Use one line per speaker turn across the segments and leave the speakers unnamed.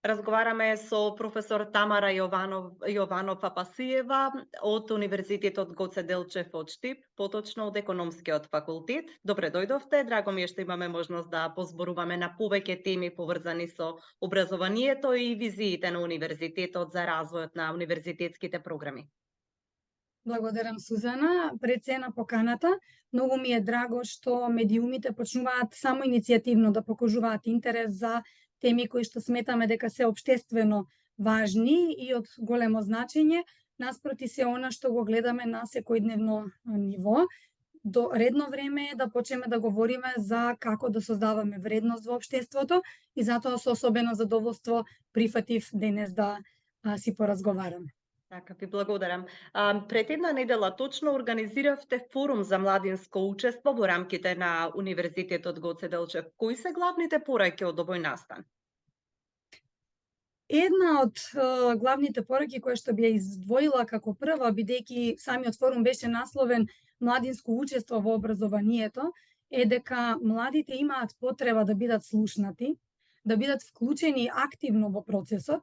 Разговараме со професор Тамара Јованов-Папасиева од Универзитетот Гоце Делчев од Штип, поточно од Економскиот факултет. Добре дојдовте, драго ми е што имаме можност да позборуваме на повеќе теми поврзани со образованието и визиите на Универзитетот за развојот на универзитетските програми.
Благодарам, Сузана, пред се на поканата. Многу ми е драго што медиумите почнуваат само иницијативно да покажуваат интерес за теми кои што сметаме дека се општествено важни и од големо значење, наспроти се она што го гледаме на секојдневно ниво. До редно време е да почнеме да говориме за како да создаваме вредност во општеството и затоа со особено задоволство прифатив денес да си поразговараме.
Така, ви благодарам. Пред една недела точно организиравте форум за младинско учество во рамките на Универзитетот Гоце Делчев. Кои се главните пораки од овој настан?
Една од главните пораки која што би ја издвоила како прва, бидејќи самиот форум беше насловен Младинско учество во образованието, е дека младите имаат потреба да бидат слушнати, да бидат вклучени активно во процесот,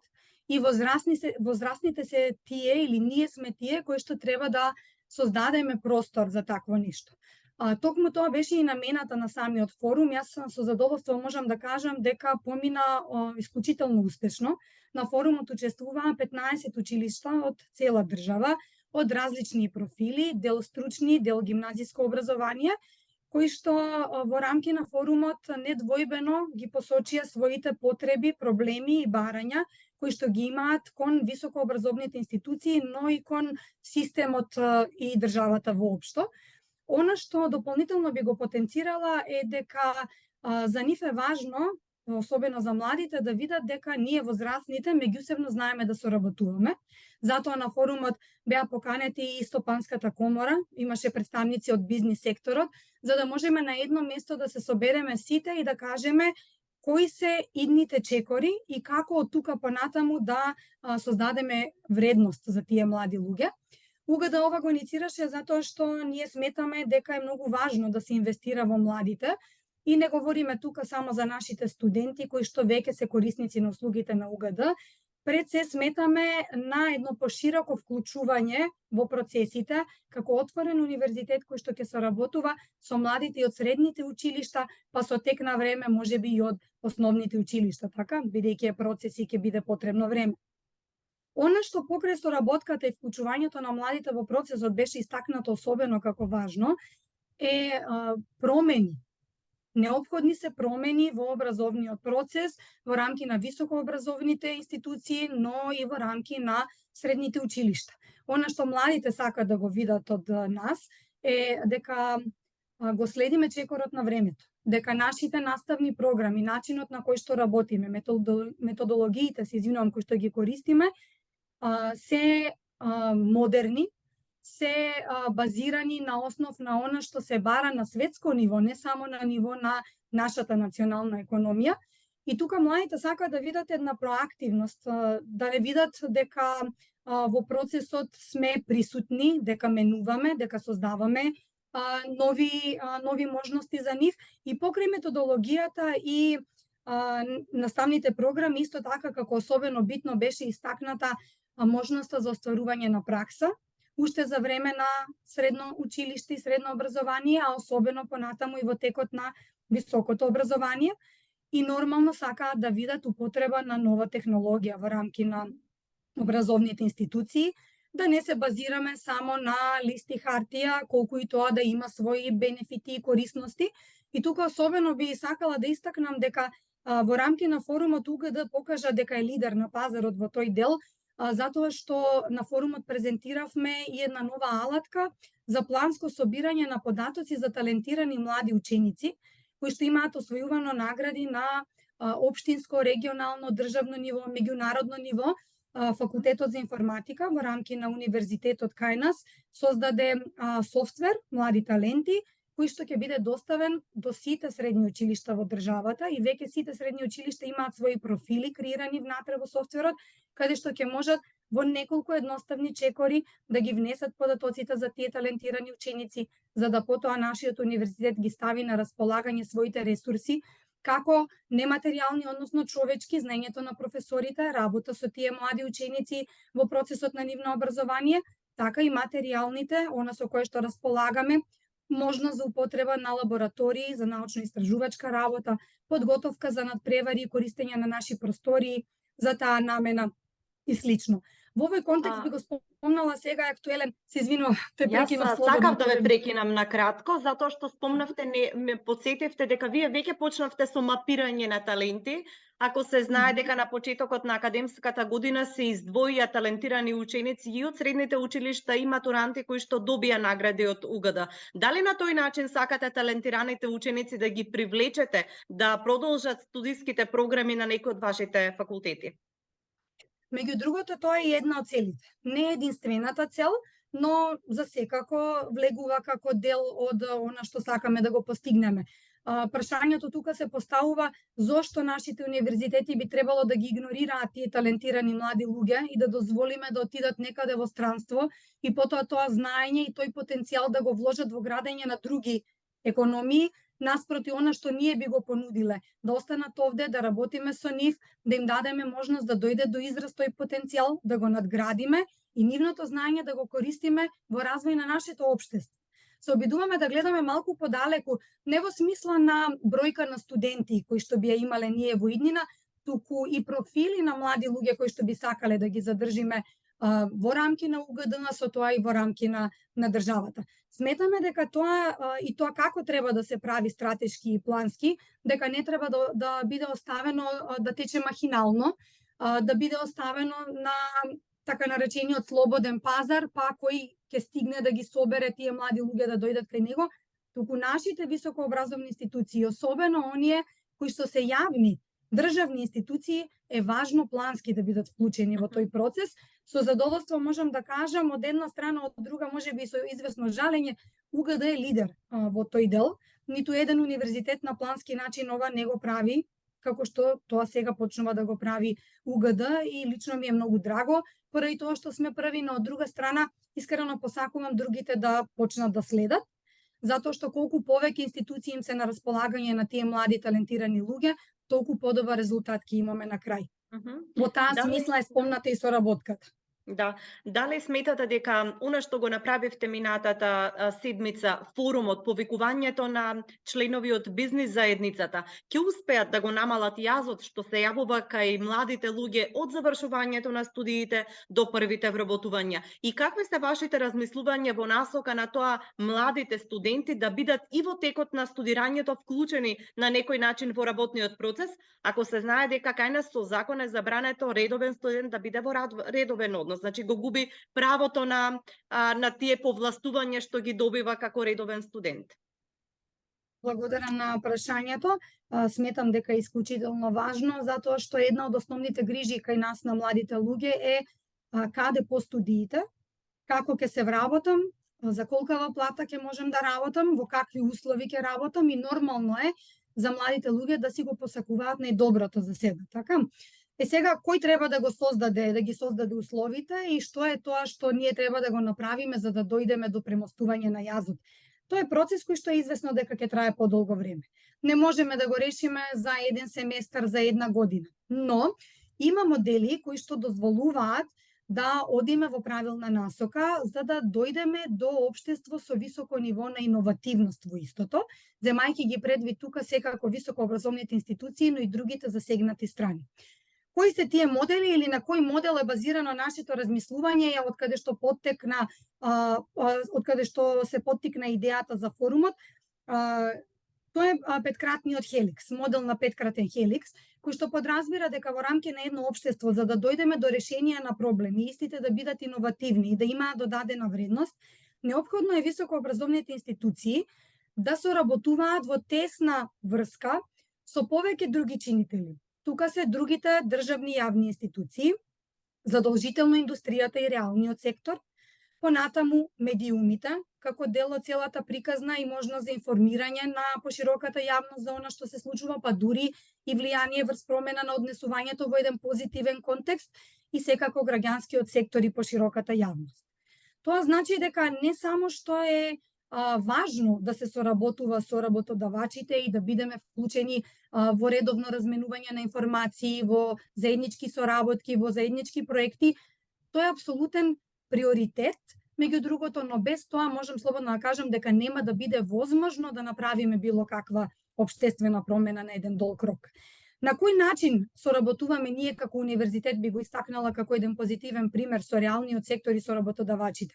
и возрастните се тие или ние сме тие кои што треба да создадеме простор за такво нешто. Токму тоа беше и намената на самиот форум. Јас со задоволство можам да кажам дека помина исклучително успешно. На форумот учествуваа 15 училишта од цела држава, од различни профили, дел стручни, дел гимназиско образование, кои што во рамки на форумот недвојбено ги посочија своите потреби, проблеми и барања кои што ги имаат кон високообразовните институции, но и кон системот и државата воопшто. Она што дополнително би го потенцирала е дека за нив е важно, особено за младите, да видат дека ние возрастните меѓусебно знаеме да соработуваме. Затоа на форумот беа поканети и Стопанската комора, имаше представници од бизнис секторот, за да можеме на едно место да се собереме сите и да кажеме кои се идните чекори и како од тука понатаму да создадеме вредност за тие млади луѓе. УГД ова го инициираше затоа што ние сметаме дека е многу важно да се инвестира во младите и не говориме тука само за нашите студенти кои што веќе се корисници на услугите на УГД, пред се сметаме на едно пошироко вклучување во процесите како отворен универзитет кој што ќе соработува со младите и од средните училишта, па со тек на време можеби и од основните училишта, така, бидејќи е процес и ќе биде потребно време. Она што покрај соработката и вклучувањето на младите во процесот беше истакнато особено како важно е промени. Неопходни се промени во образовниот процес во рамки на високообразовните институции, но и во рамки на средните училишта. Она што младите сакаат да го видат од нас е дека го следиме чекорот на времето, дека нашите наставни програми, начинот на кој што работиме, методологиите, кои што ги користиме, се модерни, се базирани на основ на она што се бара на светско ниво, не само на ниво на нашата национална економија. И тука младите сакаат да видат една проактивност, да не видат дека во процесот сме присутни, дека менуваме, дека создаваме нови можности за нив и покрај методологијата и наставните програми, исто така како особено битно беше истакната можноста за остварување на пракса, уште за време на средно училиште и средно образование, а особено понатаму и во текот на високото образование. И нормално сакаат да видат употреба на нова технологија во рамки на образовните институции, да не се базираме само на листи хартија, колку и тоа да има своји бенефити и корисности. И тука особено би сакала да истакнам дека во рамки на форумот УГД покажа дека е лидер на пазарот во тој дел, затоа што на форумот презентиравме и една нова алатка за планско собирање на податоци за талентирани млади ученици, кои што имаат освојувано награди на општинско, регионално, државно ниво, меѓународно ниво, Факултетот за информатика во рамки на универзитетот кај нас создаде софтвер Млади таленти, кој што ќе биде доставен до сите средни училишта во државата и веќе сите средни училишта имаат своји профили креирани внатре во софтверот, каде што ќе можат во неколку едноставни чекори да ги внесат податоците за тие талентирани ученици, за да потоа нашиот универзитет ги стави на располагање своите ресурси, како нематеријални, односно човечки, знаењето на професорите, работа со тие млади ученици во процесот на нивно образование, така и материјалните, она со кое што располагаме, можност за употреба на лаборатории за научно-истражувачка работа, подготовка за надпревари и користење на наши простории за таа намена и слично. Во овој контекст би го спомнала сега актуелен, се извинувам, те прекинав слободно.
Сакав да ве прекинам на кратко, затоа што спомнавте, ме потсетивте дека вие веќе почнавте со мапирање на таленти. Ако се знае дека на почетокот на академската година се издвоија талентирани ученици и од средните училишта и матуранти кои што добија награди од УГД. Дали на тој начин сакате талентираните ученици да ги привлечете да продолжат студиските програми на некои од вашите факултети?
Меѓу другото, тоа е една од целите. Не е единствената цел, но за секако влегува како дел од она што сакаме да го постигнеме. Прашањето тука се поставува зошто нашите универзитети би требало да ги игнорираат тие талентирани млади луѓе и да дозволиме да отидат некаде во странство и потоа тоа знаење и тој потенцијал да го вложат во градење на други економии, наспроти она што ние би го понудиле, да останат овде, да работиме со нив, да им дадеме можност да дојде до израз тој потенцијал, да го надградиме и нивното знаење да го користиме во развој на нашето општество. Се обидуваме да гледаме малку подалеку, не во смисла на бројка на студенти кои што би ја имале ние во иднина, туку и профили на млади луѓе кои што би сакале да ги задржиме во рамки на УГД, со тоа и во рамки на државата. Сметаме дека тоа и тоа како треба да се прави стратешки и плански, дека не треба да биде оставено да тече махинално, да биде оставено на така наречениот слободен пазар, па кој ќе стигне да ги собере тие млади луѓе да дојдат кај него, туку нашите високообразовни институции, особено оние кои што се јавни државни институции, е важно плански да бидат вклучени во тој процес. Со задоволство можам да кажам, од една страна, од друга можеби со известно жалење, УГД е лидер во тој дел. Ниту еден универзитет на плански начин ова не го прави, како што тоа сега почнува да го прави УГД и лично ми е многу драго, поради тоа што сме први, но од друга страна искрено посакувам другите да почнат да следат, затоа што колку повеќе институции им се на располагање на тие млади талентирани луѓе, толку подобар резултат ќе имаме на крај. Во таа смисла е спомната и соработката.
Да, дали сметате дека она што го направивте минатата седмица, форумот, повикувањето на членови од бизнис заедницата, ќе успеат да го намалат јазот што се јавува кај младите луѓе од завршувањето на студиите до првите вработувања? И какви се вашите размислувања во насока на тоа младите студенти да бидат и во текот на студирањето вклучени на некој начин во работниот процес, ако се знае дека кај нас со закон е забрането редовен студент да биде во редовен однос? Значи го губи правото на тие повластувања што ги добива како редовен студент.
Благодарам на прашањето. Сметам дека е исклучително важно, затоа што една од основните грижи кај нас на младите луѓе е каде по студиите, како ќе се вработам, за колкава плата ќе можам да работам, во какви услови ќе работам и нормално е за младите луѓе да си го посакуваат најдоброто за себе, така? Сега, кој треба да го создаде, да ги создаде условите и што е тоа што ние треба да го направиме за да дојдеме до премостување на јазот? Тоа е процес кој што е известно дека ќе трае подолго време. Не можеме да го решиме за еден семестар, за една година. Но има модели кои што дозволуваат да одиме во правилна насока за да дојдеме до општество со високо ниво на иновативност во истото, земајќи ги предвид тука секако високообразовните институции, но и другите засегнати страни. Кои се тие модели или на кој модел е базирано нашето размислување од каде што се поттикна идејата за форумот? Тоа е петкратниот хеликс, модел на петкратен хеликс, кој што подразбира дека во рамки на едно општество, за да дојдеме до решение на проблеми, истите да бидат иновативни и да имаат додадена вредност, неопходно е високообразовните институции да соработуваат во тесна врска со повеќе други чинители. Тука се другите државни јавни институции, задолжително индустријата и реалниот сектор, понатаму медиумите, како дел од целата приказна и можност за информирање на пошироката јавност за она што се случува, па дури и влијание врз промена на однесувањето во еден позитивен контекст и секако граѓанскиот сектор и пошироката јавност. Тоа значи дека не само што е важно да се соработува со работодавачите и да бидеме вклучени во редовно разменување на информации, во заеднички соработки, во заеднички проекти, тоа е апсолутен приоритет, меѓу другото, но без тоа можам слободно да кажам дека нема да биде возможно да направиме било каква општествена промена на еден долг рок. На кој начин соработуваме ние како универзитет, би го истакнала како еден позитивен пример со реалниот сектор и со работодавачите.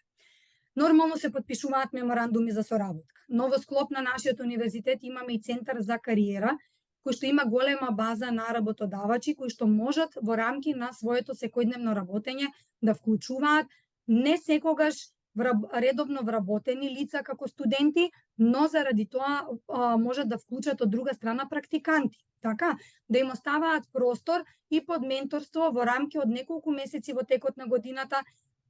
Нормално се подпишуваат меморандуми за соработка, но во склоп на нашиот универзитет имаме и центар за кариера, кој што има голема база на работодавачи кои што можат во рамки на своето секојдневно работење да вклучуваат не секогаш редовно вработени лица како студенти, но заради тоа можат да вклучат од друга страна практиканти. Така, да им оставаат простор и под менторство во рамки од неколку месеци во текот на годината,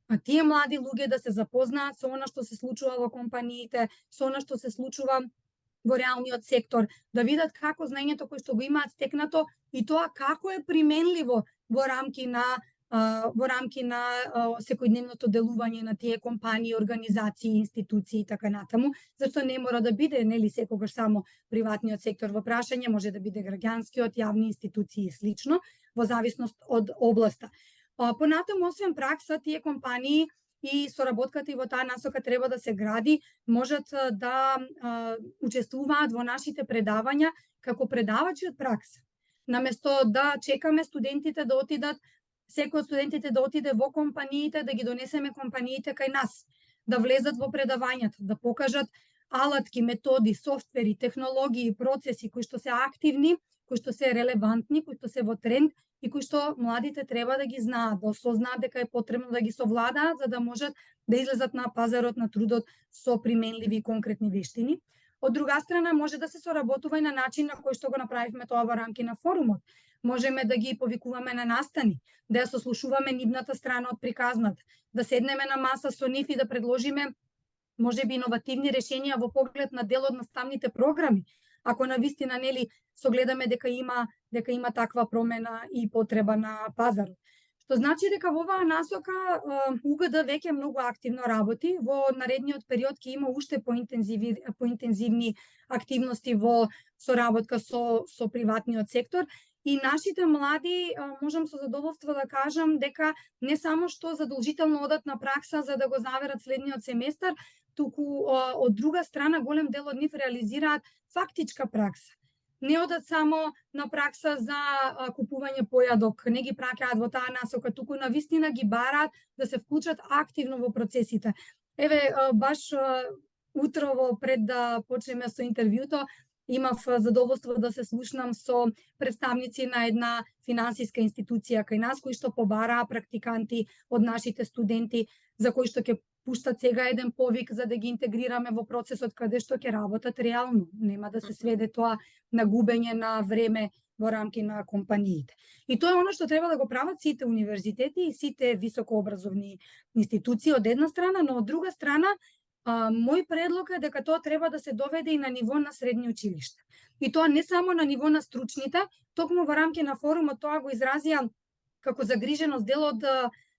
а тие млади луѓе да се запознаат со она што се случува во компаниите, со она што се случува во реалниот сектор, да видат како знаењето кое што го имаат стекнато и тоа како е применливо во рамки на секојдневното делување на тие компании, организации, институции и така натаму, зашто не мора да биде нели секогаш само приватниот сектор во прашање, може да биде граѓанскиот, јавни институции и слично, во зависност од областа. Понатаму, освен пракса, тие компании и соработката и во таа насока треба да се гради, можат да учествуваат во нашите предавања како предавачи од пракса. Наместо да чекаме студентите да отидат, секој од студентите да отиде во компаниите, да ги донесеме компаниите кај нас, да влезат во предавањата, да покажат алатки, методи, софтвери, технологии, процеси кои што се активни, кои што се релевантни, кои што се во тренд и кои што младите треба да ги знаат, да осознаат дека е потребно да ги совладаат за да можат да излезат на пазарот на трудот со применливи и конкретни вештини. Од друга страна, може да се соработува и на начин на кој што го направивме тоа во рамки на форумот. Можеме да ги повикуваме на настани, да ја сослушуваме нивната страна од приказната, да седнеме на маса со нив и да предложиме можеби иновативни решенија во поглед на дел од наставните програми, ако навистина нели согледаме дека има таква промена и потреба на пазарот. Што значи дека во оваа насока УГД веќе многу активно работи, во наредниот период ќе има уште поинтензивни активности во соработка со приватниот сектор. И нашите млади, можам со задоволство да кажам дека не само што задолжително одат на пракса за да го заверат следниот семестар, туку од друга страна голем дел од нив реализираат фактичка пракса. Не одат само на пракса за купување појадок, не ги праќаат во таа насока, туку навистина ги бараат да се вклучат активно во процесите. Еве, баш утрово пред да почнеме со интервјуто, имав задоволство да се слушнам со представници на една финансиска институција кај нас, кои што побараа практиканти од нашите студенти, за кои што ќе пуштат сега еден повик за да ги интегрираме во процесот каде што ќе работат реално. Нема да се сведе тоа на губење на време во рамки на компаниите. И тоа е оно што треба да го прават сите универзитети и сите високообразовни институции од една страна, но од друга страна мој предлог е дека тоа треба да се доведе и на ниво на средни училишта. И тоа не само на ниво на стручните, токму во рамки на форумот тоа го изразија како загриженост дел од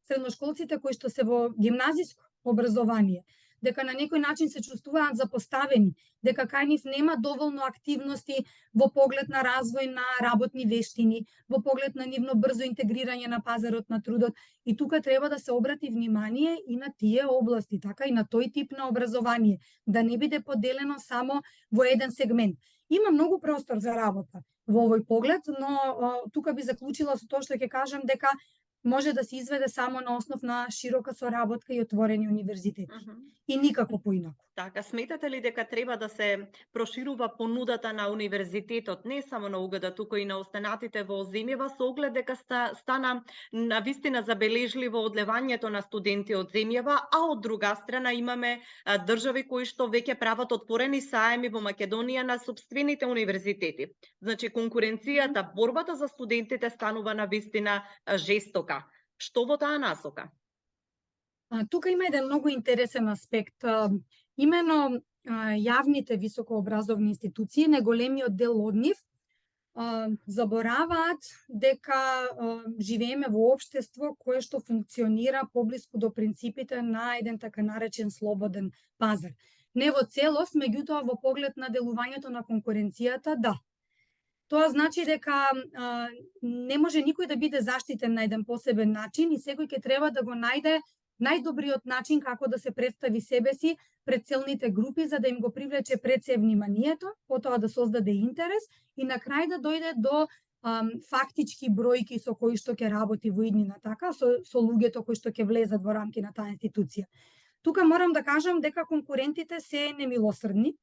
средношколците кои што се во гимназиско образование, дека на некој начин се чувствуваат запоставени, дека кај нив нема доволно активности во поглед на развој на работни вештини, во поглед на нивно брзо интегрирање на пазарот на трудот. И тука треба да се обрати внимание и на тие области, така и на тој тип на образование, да не биде поделено само во еден сегмент. Има многу простор за работа во овој поглед, но тука би заклучила со тоа што ќе кажам дека може да се изведе само на основ на широка соработка и отворени универзитети. И никако поинаку.
Така, сметате ли дека треба да се проширува понудата на универзитетот, не само на УГД, туку и на останатите во земјава, со оглед дека стана навистина забележливо одлевањето на студенти од земјава, а од друга страна имаме држави кои што веќе прават отворени саеми во Македонија на сопствените универзитети. Значи, конкуренцијата, борбата за студентите станува навистина жестока. Што во таа насока?
Тука има еден многу интересен аспект. Имено јавните високообразовни институции, неголемиот дел од нив, забораваат дека живееме во општество кое што функционира поблиску до принципите на еден така наречен слободен пазар. Не во целост, меѓутоа во поглед на делувањето на конкуренцијата, да. Тоа значи дека не може никој да биде заштитен на еден посебен начин и секој ќе треба да го најде најдобриот начин како да се представи себе си пред целните групи, за да им го привлече пред се вниманието, потоа да создаде интерес и на крај да дојде до фактички бројки со кои што ќе работи во иднина така, со луѓето кои што ќе влезат во рамки на таа институција. Тука морам да кажам дека конкурентите се немилосрдни,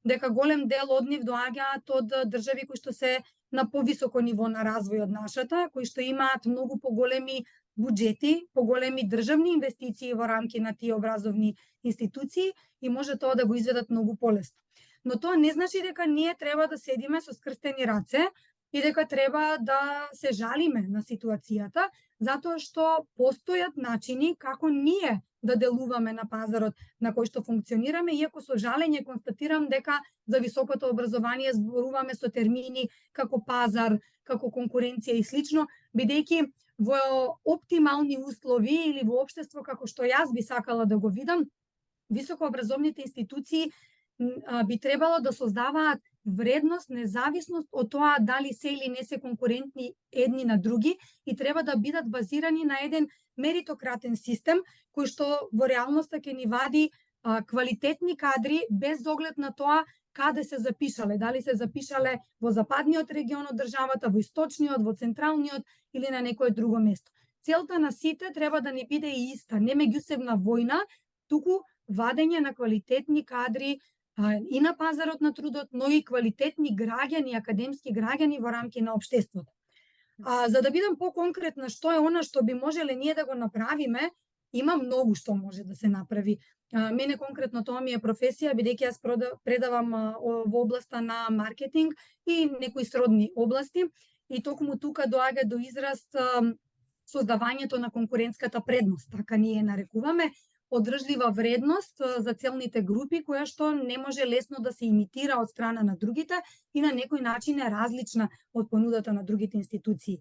дека голем дел од нив доаѓаат од држави кои што се на повисоко ниво на развој од нашата, кои што имаат многу поголеми буџети, поголеми државни инвестиции во рамки на тие образовни институции и може тоа да го изведат многу полесно. Но тоа не значи дека ние треба да седиме со скрстени раце и дека треба да се жалиме на ситуацијата, затоа што постојат начини како ние да делуваме на пазарот на кој што функционираме, иако со жалење констатирам дека за високото образование зборуваме со термини како пазар, како конкуренција и слично, бидејќи во оптимални услови или во општество како што јас би сакала да го видам, високообразовните институции би требало да создаваат вредност, независност од тоа дали се или не се конкурентни едни на други и треба да бидат базирани на еден меритократен систем кој што во реалноста ќе ни вади квалитетни кадри без оглед на тоа каде се запишале, дали се запишале во западниот регион од државата, во источниот, во централниот или на некое друго место. Целта на сите треба да не биде иста, не меѓусебна војна, туку вадење на квалитетни кадри и на пазарот на трудот, но и квалитетни граѓани, академски граѓани во рамки на општеството. За да бидам поконкретна што е она што би можеле ние да го направиме, има многу што може да се направи. Мене конкретно тоа ми е професија, бидејќи јас предавам во областа на маркетинг и некои сродни области и токму тука доаѓа до израз создавањето на конкурентската предност, така ние нарекуваме, одржлива вредност за целните групи, која што не може лесно да се имитира од страна на другите и на некој начин е различна од понудата на другите институции.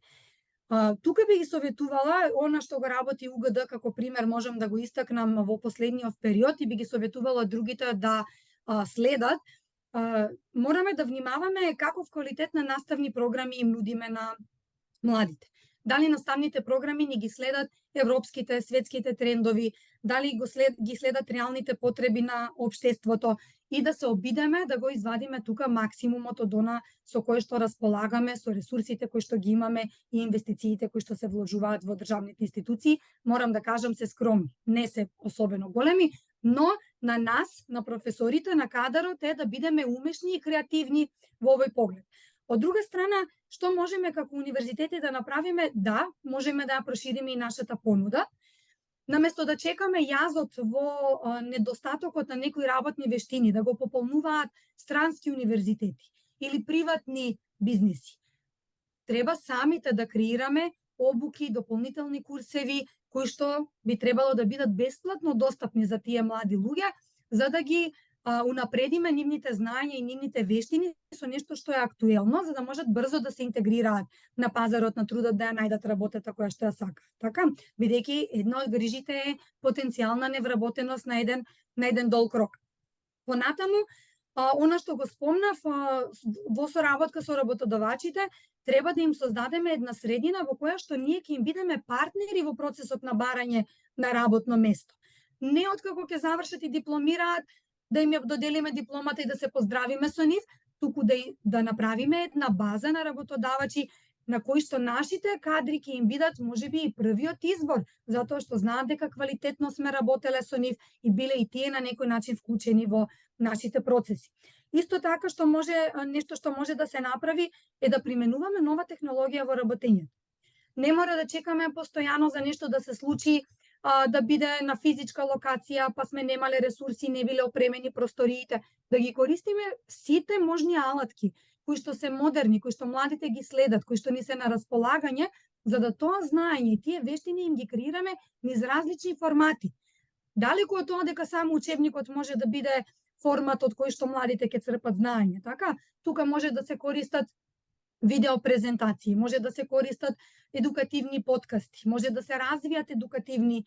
Тука би ги советувала, она што го работи УГД како пример можам да го истакнам во последниот период и би ги советувала другите да следат. Мораме да внимаваме каков квалитет на наставни програми им нудиме на младите. Дали наставните програми ни ги следат европските, светските трендови, дали ги следат реалните потреби на општеството и да се обидеме да го извадиме тука максимумот од она со кој што располагаме, со ресурсите кои што ги имаме и инвестициите кои што се вложуваат во државните институции. Морам да кажам се скромни, не се особено големи, но на нас, на професорите, на кадарот е да бидеме умешни и креативни во овој поглед. Од друга страна, што можеме како универзитети да направиме? Да, можеме да ја прошириме и нашата понуда. Наместо да чекаме јазот во недостатокот на некои работни вештини, да го пополнуваат странски универзитети или приватни бизниси, треба самите да креираме обуки, дополнителни курсеви, кои што би требало да бидат бесплатно достапни за тие млади луѓе, за да ги унапредиме нивните знаења и нивните вештини со нешто што е актуелно, за да можат брзо да се интегрираат на пазарот на трудот, да ја најдат работата која што ја сакаат. Така, бидејќи една од грижите е потенцијална невработеност на еден долг рок. Понатаму, она што го спомнав, во соработка со работодавачите, треба да им создадеме една средина во која што ние ќе им бидеме партнери во процесот на барање на работно место. Не откако ќе завршат и дипломираат, да им ја доделиме дипломата и да се поздравиме со нив, туку да направиме една база на работодавачи на кои што нашите кадри ќе им бидат можеби и првиот избор, затоа што знаат дека квалитетно сме работеле со нив и биле и тие на некој начин вклучени во нашите процеси. Исто така нешто што може да се направи е да применуваме нова технологија во работењето. Не мора да чекаме постојано за нешто да се случи, да биде на физичка локација, па сме немале ресурси, не биле опремени просториите, да ги користиме сите можни алатки кои што се модерни, кои што младите ги следат, кои што ни се на располагање, за да тоа знаење и тие вештини им ги креираме низ различни формати. Далеку од тоа дека само учебникот може да биде форматот кој што младите ќе црпат знаење, така? Тука може да се користат видео презентации, може да се користат едукативни подкасти, може да се развијат едукативни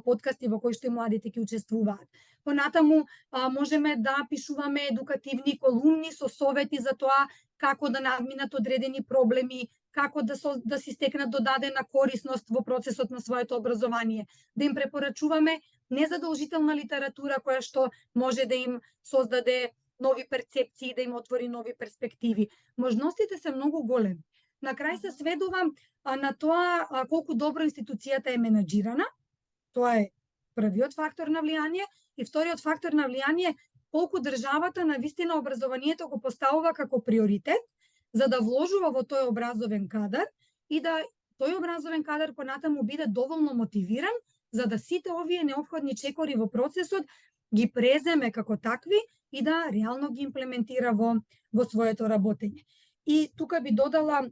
подкасти во кои што и младите ќе учествуваат. Понатаму можеме да пишуваме едукативни колумни со совети за тоа како да надминат одредени проблеми, како да си стекнат додадена корисност во процесот на своето образование, да им препорачуваме незадолжителна литература која што може да им создаде нови перцепции, да им отвори нови перспективи. Можностите се многу големи. На крај се сведувам на тоа колку добро институцијата е менаџирана. Тоа е првиот фактор на влијание. И вториот фактор на влијание колку државата на вистина образованието го поставува како приоритет, за да вложува во тој образовен кадар и да тој образовен кадар понатаму биде доволно мотивиран, за да сите овие неопходни чекори во процесот ги преземе како такви и да реално ги имплементира во своето работење. И тука би додала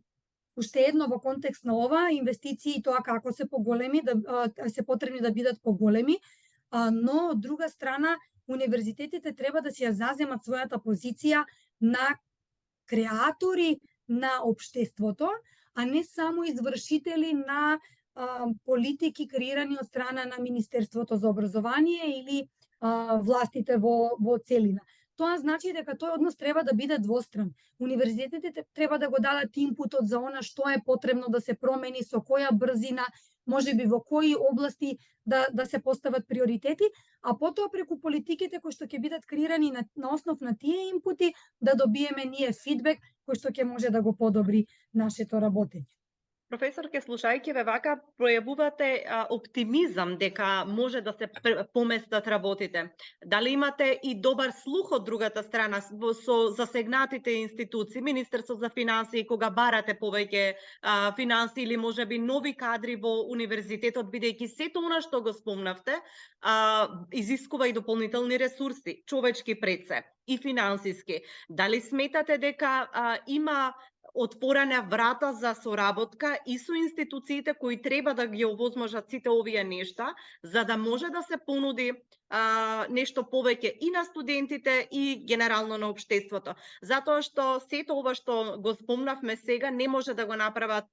уште едно во контекст на ова, инвестиции и тоа како се поголеми, се потребни да бидат поголеми, но од друга страна универзитетите треба да си ја заземат својата позиција на креатори на општеството, а не само извршители на политики креирани од страна на Министерството за образование или властите во целина. Тоа значи дека тој однос треба да биде двостран. Универзитетите треба да го дадат инпутот за она што е потребно да се промени, со која брзина, можеби во кои области да се постават приоритети, а потоа преку политиките кои што ќе бидат креирани на основ на тие инпути да добиеме ние фидбек кој што ќе може да го подобри нашето работење.
Професор, ке слушајќи ве вака, пројавувате оптимизам дека може да се поместат работите. Дали имате и добар слух од другата страна со засегнатите институции, Министерство за финансии, кога барате повеќе финансии или можеби нови кадри во универзитетот, бидејќи сето она што го спомнавте, изискува и дополнителни ресурси, човечки пред се и финансиски. Дали сметате дека има отворена врата за соработка и со институциите кои треба да ги овозможат сите овие нешта, за да може да се понуди нешто повеќе и на студентите и генерално на општеството. Затоа што сето ова што го спомнавме сега не може да го направат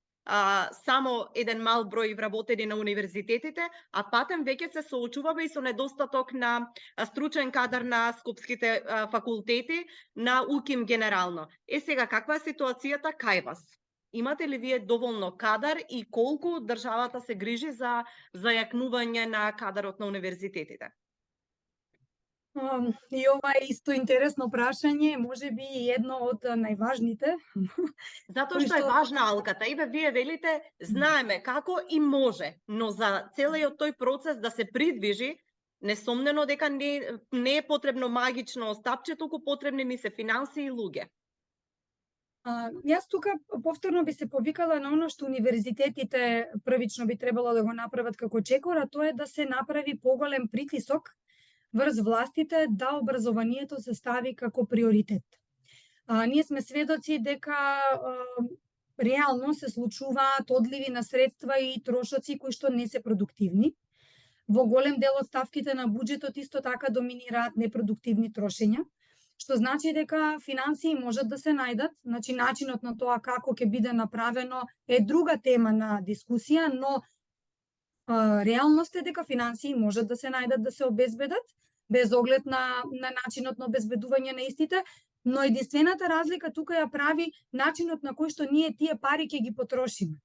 само еден мал број вработени на универзитетите, а патем веќе се соочуваме и со недостаток на стручен кадар на скопските факултети, на УКИМ генерално. Сега, каква е ситуацијата кај вас? Имате ли вие доволно кадар и колку државата се грижи за зајакнување на кадарот на универзитетите?
И ова е исто интересно прашање, можеби и едно од најважните.
Затоа што е важна алката. Еве, вие велите, знаеме како и може, но за целиот тој процес да се придвижи, несомнено дека не е потребно магично остапче, туку потребни ни се финансии и луѓе.
Јас тука повторно би се повикала на оно што универзитетите првично би требало да го направат како чекор, а тоа е да се направи поголем притисок врз властите да образованието се стави како приоритет. Ние сме сведоци дека реално се случуваат одливи на средства и трошоци кои што не се продуктивни. Во голем дел од ставките на буџетот исто така доминираат непродуктивни трошења, што значи дека финансии можат да се најдат, значи начинот на тоа како ќе биде направено е друга тема на дискусија, но реалност е дека финансии можат да се најдат, да се обезбедат, без оглед на начинот на обезбедување на истите, но единствената разлика тука ја прави начинот на кој што ние тие пари ќе ги потрошиме.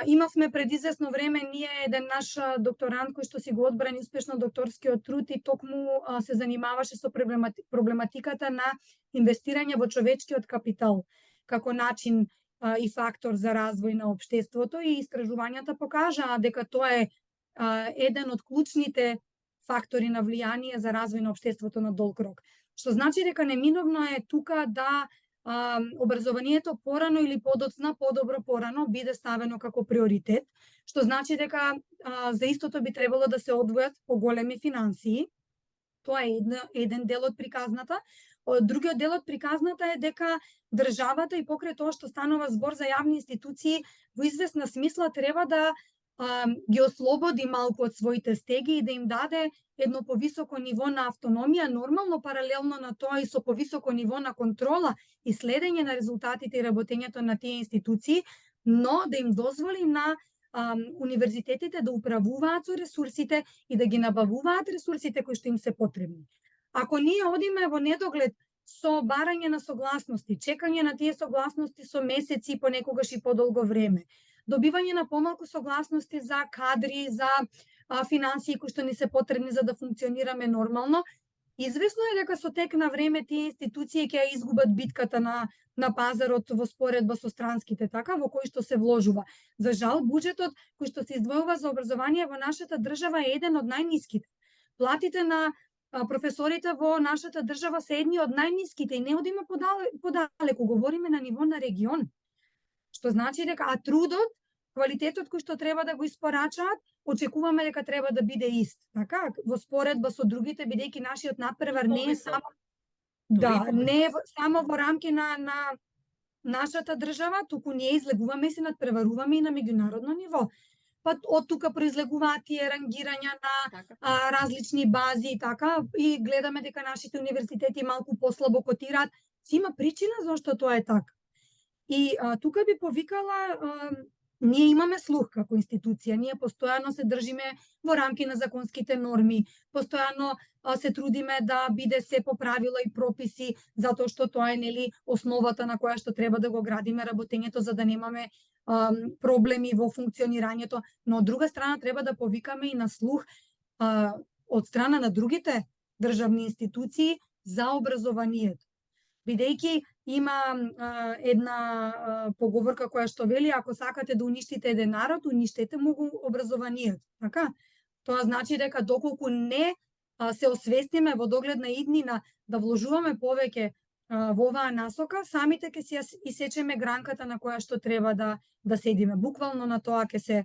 Имавме пред известно време ние еден наш докторант кој што си го одбрани успешно докторскиот труд и токму се занимаваше со проблематиката на инвестирање во човечкиот капитал како начин и фактор за развој на општеството, и истражувањата покажаа дека тоа е еден од клучните фактори на влијание за развој на општеството на долг рок. Што значи дека неминовно е тука да образованието порано или подоцна, подобро порано, биде ставено како приоритет, што значи дека за истото би требало да се одвојат поголеми финансии. Тоа е еден дел од приказната. Другиот дел од приказната е дека државата и покрај тоа што станува збор за јавни институции, во известна смисла треба да ги ослободи малку од своите стеги и да им даде едно повисоко ниво на автономија, нормално паралелно на тоа и со повисоко ниво на контрола и следење на резултатите и работењето на тие институции, но да им дозволи на универзитетите да управуваат со ресурсите и да ги набавуваат ресурсите кои што им се потребни. Ако ние одиме во недоглед со барање на согласности, чекање на тие согласности со месеци, понекогаш и подолго време, добивање на помалку согласности за кадри, за финансии кои што ни се потребни за да функционираме нормално, извесно е дека со тек на време тие институции ќе ја изгубат битката на пазарот во споредба со странските, така, во кој што се вложува. За жал, буџетот кој што се издвојува за образование во нашата држава е еден од најниските. Платите на професорите во нашата држава се едни од најниските и не одиме подалеку, говориме на ниво на регион. Што значи дека трудот, квалитетот кој што треба да го испорачаат, очекуваме дека треба да биде ист. Така, во споредба со другите, бидејќи нашиот надпревар не е само не е само во рамки на нашата држава, туку ние излегуваме и се надпреваруваме и на меѓународно ниво. Па од тука произлегуваат тие рангирања на различни бази и така, и гледаме дека нашите универзитети малку послабо котираат. Си има причина зашто тоа е така. И тука би повикала, ние имаме слух како институција, ние постојано се држиме во рамки на законските норми, постојано се трудиме да биде се по правила и прописи, затоа што тоа е нели основата на која што треба да го градиме работењето за да немаме проблеми во функционирањето, но од друга страна треба да повикаме и на слух од страна на другите државни институции за образованието. Бидејќи има една поговорка која што вели, ако сакате да уништите еден народ, уништете му го образованието. Така? Тоа значи дека доколку не се освестиме во догледна иднина да вложуваме повеќе во оваа насока, самите ќе си исечеме гранката на која што треба да седиме. Буквално на тоа ќе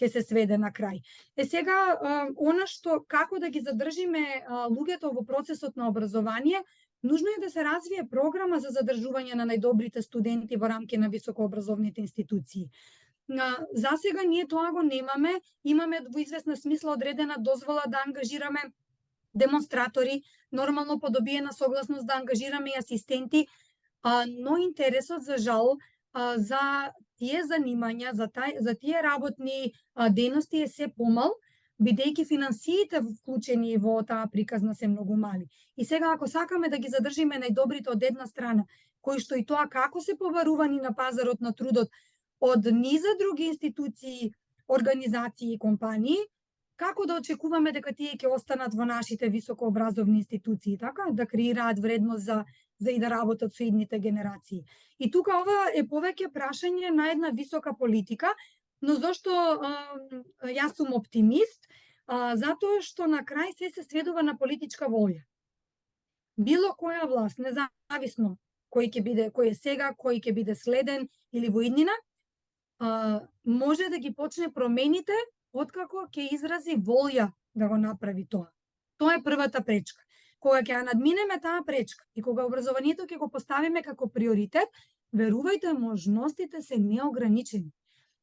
се сведе на крај. Сега, она што како да ги задржиме луѓето во процесот на образование, нужно е да се развие програма за задржување на најдобрите студенти во рамки на високообразовните институции. Засега ние тоа го немаме, имаме во известна смисла одредена дозвола да ангажираме демонстратори, нормално по добиена согласност да ангажираме и асистенти, но интересот за жал за тие занимања, за тие работни дејности е се помал, бидејќи финансиите вклучени во таа приказна се многу мали. И сега ако сакаме да ги задржиме најдобрите од една страна, кои што и тоа како се побарувани на пазарот на трудот од низа други институции, организации и компании, како да очекуваме дека тие ќе останат во нашите високообразовни институции, така, да креираат вредност за и да работат со идните генерации. И тука ова е повеќе прашање на една висока политика, но зошто јас сум оптимист? Затоа што на крај се сведува на политичка волја. Било која власт, независно кој е сега, кој ќе биде следен или во иднина, може да ги почне промените откако ќе изрази волја да го направи тоа. Тоа е првата пречка. Кога ќе ја надминеме таа пречка и кога образованието ќе го поставиме како приоритет, верувајте, можностите се неограничени.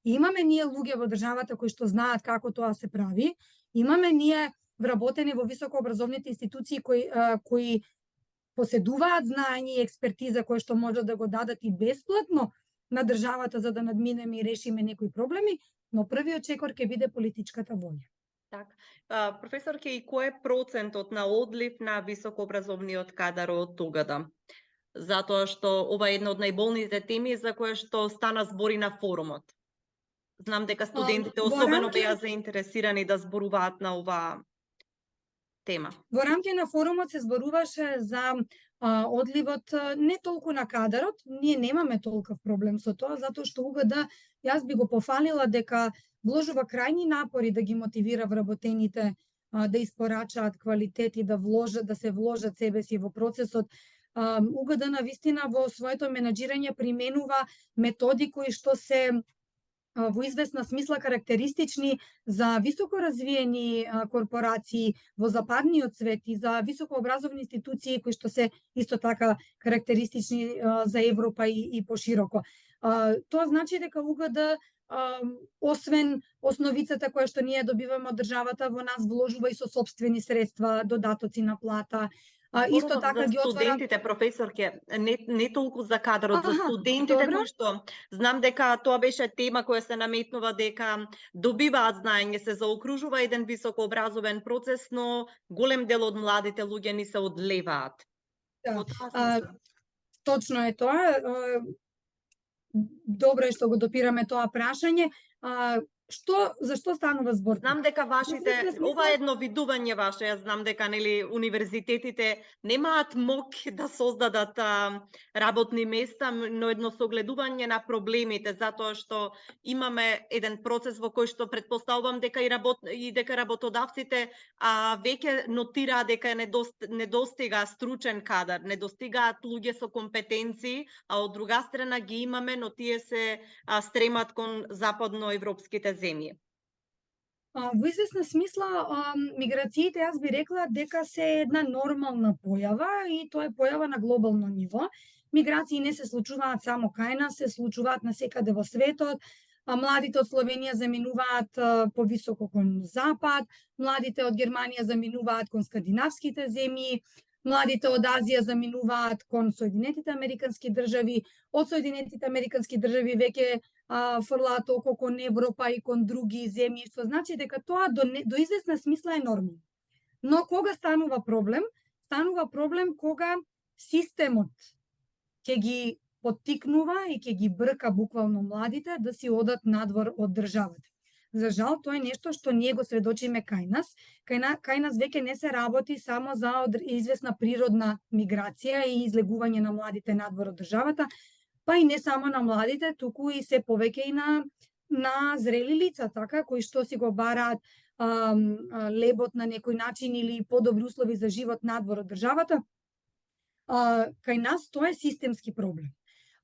И имаме ние луѓе во државата кои што знаат како тоа се прави, имаме ние вработени во високообразовните институции кои поседуваат знаење и експертиза кои што можат да го дадат и бесплатно на државата за да надминеме и решиме некои проблеми, но првиот чекор ќе биде политичката волја.
Так. Професорке, и кој е процентот на одлив на високообразовниот кадар од тугада? Затоа што ова е една од најболните теми за која што стана збори на форумот. Знам дека студентите особено беа заинтересирани да зборуваат на оваа тема.
Во рамки на форумот се зборуваше за одливот не толку на кадарот, ние немаме толков проблем со тоа, затоа што УГД, јас би го пофалила дека вложува крајни напори да ги мотивира вработените да испорачаат квалитет и да се вложат себе си во процесот. УГД на вистина во своето менаџирање применува методи кои што се во известна смисла карактеристични за високо развиени корпорации во западниот свет и за високообразовни институции кои што се исто така карактеристични за Европа и пошироко. Тоа значи дека УГД освен основицата која што ние добиваме од државата, во нас вложува и со сопствени средства, додатоци на плата. Исто
Зборував
така
за
ги отвара.
студентите, професорке, не толку за кадрот, за
Аха,
студентите
добро.
кои што знам дека тоа беше тема која се наметнува дека добиваат знаење, се заокружува еден високообразовен процес, но голем дел од младите луѓе ни се одлеваат.
Да.
Во таа смисла.
Точно е тоа. Добро е што го допираме тоа прашање. За што станува збор?
Знам дека вашите,
известна смисла-
ова е едно видување ваше, јас знам дека нели универзитетите немаат мок да создадат работни места, но едно согледување на проблемите, затоа што имаме еден процес во кој што предпоставувам дека и дека работодавците веќе нотираат дека недостига стручен кадар, недостигаат луѓе со компетенции, а од друга страна ги имаме, но тие се стремат кон западноевропските земји.
Во известна смисла, миграциите, јас би рекла дека се една нормална појава и тоа е појава на глобално ниво. Миграции не се случуваат само кај нас, се случуваат насекаде во светот. Младите од Словенија заминуваат повисоко кон запад, младите од Германија заминуваат кон скандинавските земји, младите од Азија заминуваат кон Соединетите Американски држави, од Соединетите Американски држави веќе фрлаат око кон Европа и кон други земји, што значи дека тоа до известна смисла е нормално. Но кога станува проблем? Станува проблем кога системот ќе ги поттикнува и ќе ги брка буквално младите да си одат надвор од државата. За жал, тоа е нешто што ние го сведочиме кај нас. Кај нас веќе не се работи само за известна природна миграција и излегување на младите надвор од државата, па и не само на младите, туку и се повеќе и на зрели лица, така, кои што си го бараат лебот на некој начин или подобри услови за живот надвор од државата. Кај нас тоа е системски проблем.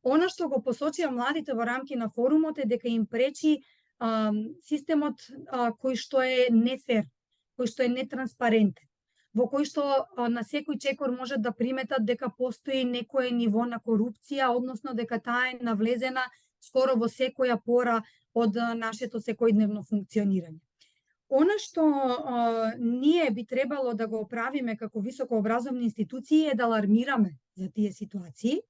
Она што го посочија младите во рамки на форумот е дека им пречи системот кој што е нефер, кој што е нетранспарентен, во кој што на секој чекор можат да приметат дека постои некое ниво на корупција, односно дека таа е навлезена скоро во секоја пора од нашето секојдневно функционирање. Она што ние би требало да го оправиме како високообразовни институции е да алармираме за тие ситуации,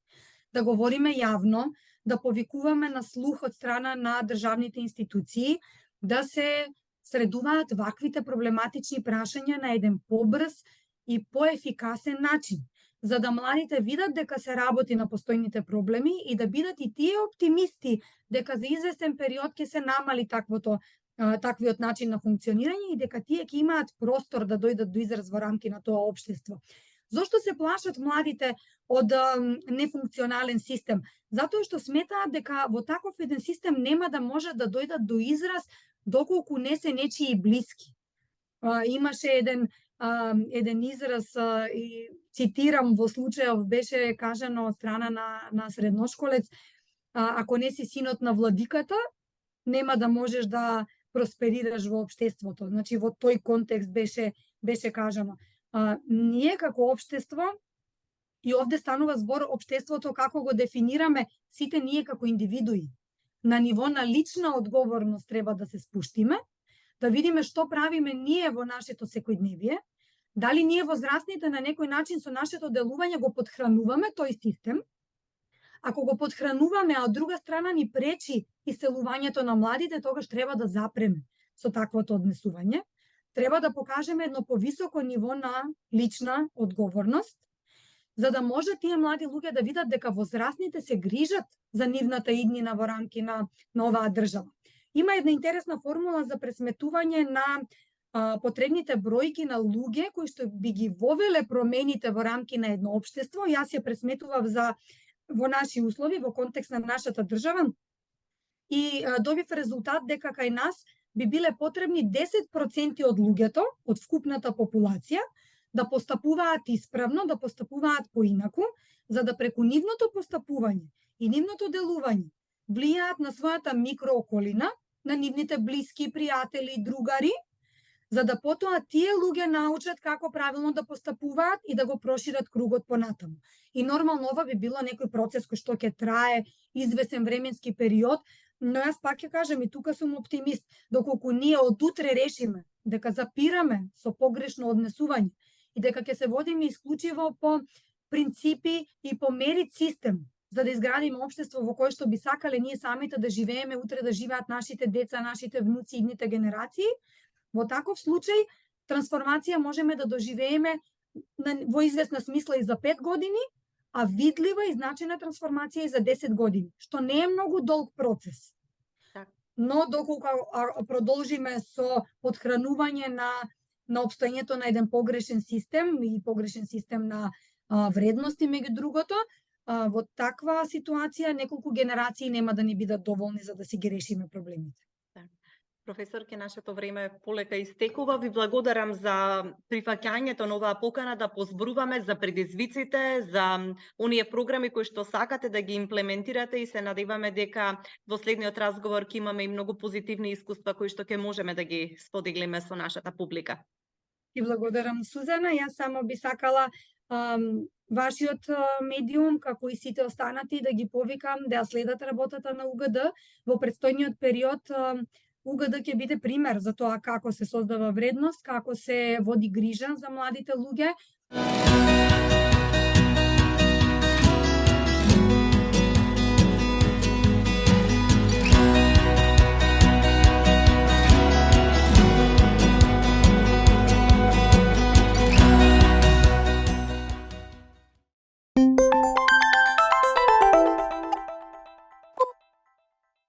да говориме јавно, да повикуваме на слух од страна на државните институции, да се средуваат ваквите проблематични прашања на еден побрз и поефикасен начин, за да младите видат дека се работи на постојните проблеми и да бидат и тие оптимисти дека за известен период ќе се намали таквиот начин на функционирање и дека тие ќе имаат простор да дојдат до израз во рамки на тоа општество. Зошто се плашат младите од нефункционален систем? Затоа што сметаат дека во таков еден систем нема да може да дојдат до израз доколку не се нечии блиски. Имаше еден израз, и цитирам, во случајов беше кажано од страна на средношколец, ако не си синот на владиката, нема да можеш да просперираш во општеството. Значи, во тој контекст беше кажано. Ние како општество, и овде станува збор општеството како го дефинираме, сите ние како индивидуи, на ниво на лична одговорност треба да се спуштиме, да видиме што правиме ние во нашето секојдневие, дали ние возрастните на некој начин со нашето делување го подхрануваме тој систем. Ако го подхрануваме, а од друга страна ни пречи иселувањето на младите, тогаш треба да запреме со таквото однесување. Треба да покажеме едно повисоко ниво на лична одговорност, за да може тие млади луѓе да видат дека возрастните се грижат за нивната иднина во рамки на оваа држава. Има една интересна формула за пресметување на потребните бројки на луѓе кои што би ги вовеле промените во рамки на едно општество. Јас ја пресметував во наши услови, во контекст на нашата држава, и добив резултат дека кај нас би биле потребни 10% од луѓето, од вкупната популација, да постапуваат исправно, да постапуваат поинаку, за да преку нивното постапување и нивното делување влијаат на својата микрооколина, на нивните блиски, пријатели, другари, за да потоа тие луѓе научат како правилно да постапуваат и да го прошират кругот понатаму. И нормално ова би било некој процес кој што ќе трае извесен временски период, но јас пак ќе кажам и тука сум оптимист, доколку ние од утре решиме дека запираме со погрешно однесување и дека ќе се водиме исклучиво по принципи и по мерит систем, за да изградиме општество во кое што би сакале ние самите да живееме, утре да живеат нашите деца, нашите внуци, идните генерации, во таков случај трансформација можеме да доживееме во известна смисла и за 5 години, а видлива и значајна трансформација и за 10 години, што не е многу долг процес.
Так.
Но доколку продолжиме со подхранување на опстоењето на еден погрешен систем и погрешен систем на вредности меѓу другото, во таква ситуација неколку генерации нема да ни бидат доволни за да си ги решиме проблемите.
Професорке, нашето време полека истекува. Ви благодарам за прифаќањето на оваа покана да позборуваме за предизвиците, за оние програми кои што сакате да ги имплементирате и се надеваме дека во следниот разговор ќе имаме и многу позитивни искуства кои што ќе можеме да ги споделиме со нашата публика.
И благодарам, Сузана. Јас само би сакала вашиот медиум, како и сите останати, да ги повикам да ја следат работата на УГД. Во предстојниот период УГД ќе биде пример за тоа како се создава вредност, како се води грижа за младите луѓе.